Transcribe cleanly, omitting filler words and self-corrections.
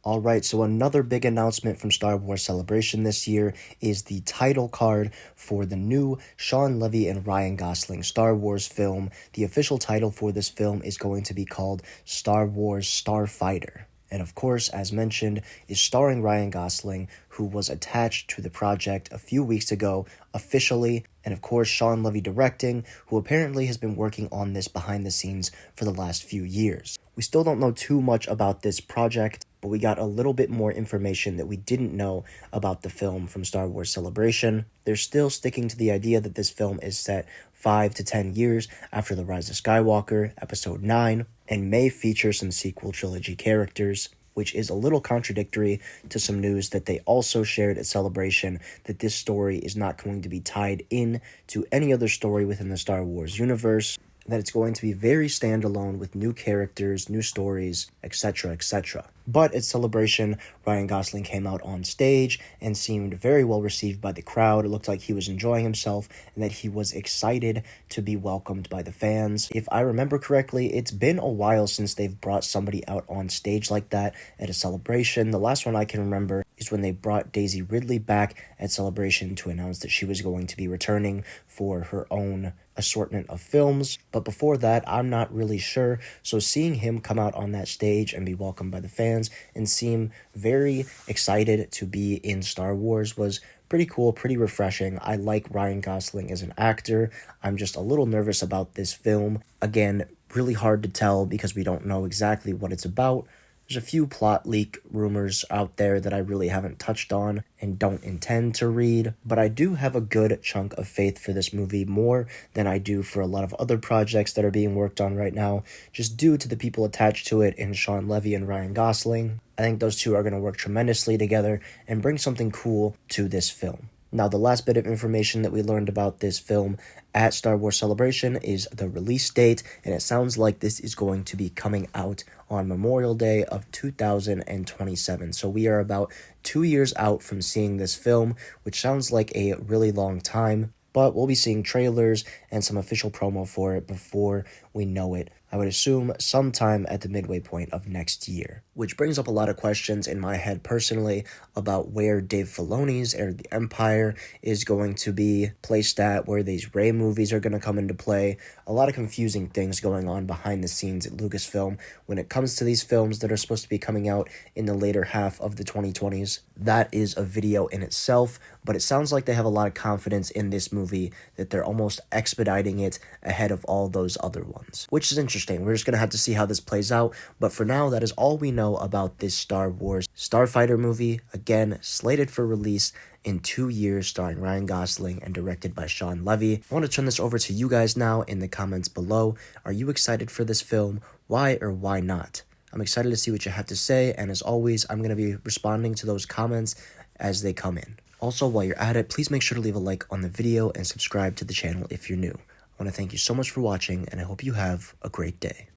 Alright, so another big announcement from Star Wars Celebration this year is the title card for the new Shawn Levy and Ryan Gosling Star Wars film. The official title for this film is going to be called Star Wars Starfighter. And of course, as mentioned, is starring Ryan Gosling, who was attached to the project a few weeks ago officially, and of course Shawn Levy directing, who apparently has been working on this behind the scenes for the last few years. We still don't know too much about this project, but we got a little bit more information that we didn't know about the film from Star Wars Celebration. They're still sticking to the idea that this film is set 5 to 10 years after The Rise of Skywalker, Episode 9, and may feature some sequel trilogy characters, which is a little contradictory to some news that they also shared at Celebration, that this story is not going to be tied in to any other story within the Star Wars universe, that it's going to be very standalone with new characters, new stories, etc., etc. But at Celebration, Ryan Gosling came out on stage and seemed very well received by the crowd. It looked like he was enjoying himself and that he was excited to be welcomed by the fans. If I remember correctly, it's been a while since they've brought somebody out on stage like that at a Celebration. The last one I can remember is when they brought Daisy Ridley back at Celebration to announce that she was going to be returning for her own assortment of films. But before that, I'm not really sure. So seeing him come out on that stage and be welcomed by the fans and seem very excited to be in Star Wars was pretty cool, pretty refreshing. I like Ryan Gosling as an actor. I'm just a little nervous about this film. Again, really hard to tell because we don't know exactly what it's about. There's a few plot leak rumors out there that I really haven't touched on and don't intend to read, but I do have a good chunk of faith for this movie, more than I do for a lot of other projects that are being worked on right now, just due to the people attached to it in Shawn Levy and Ryan Gosling. I think those two are going to work tremendously together and bring something cool to this film. Now, the last bit of information that we learned about this film at Star Wars Celebration is the release date, and it sounds like this is going to be coming out on Memorial Day of 2027. So we are about 2 years out from seeing this film, which sounds like a really long time, but we'll be seeing trailers and some official promo for it before we know it. I would assume sometime at the midway point of next year. Which brings up a lot of questions in my head personally about where Dave Filoni's Heir of the Empire is going to be placed at, where these Rey movies are going to come into play. A lot of confusing things going on behind the scenes at Lucasfilm when it comes to these films that are supposed to be coming out in the later half of the 2020s. That is a video in itself, but it sounds like they have a lot of confidence in this movie that they're almost expediting it ahead of all those other ones, which is interesting. We're just going to have to see how this plays out, but for now, that is all we know about this Star Wars Starfighter movie, again, slated for release in 2 years, starring Ryan Gosling and directed by Shawn Levy. I want to turn this over to you guys now in the comments below. Are you excited for this film? Why or why not? I'm excited to see what you have to say, and as always, I'm going to be responding to those comments as they come in. Also, while you're at it, please make sure to leave a like on the video and subscribe to the channel if you're new. I want to thank you so much for watching, and I hope you have a great day.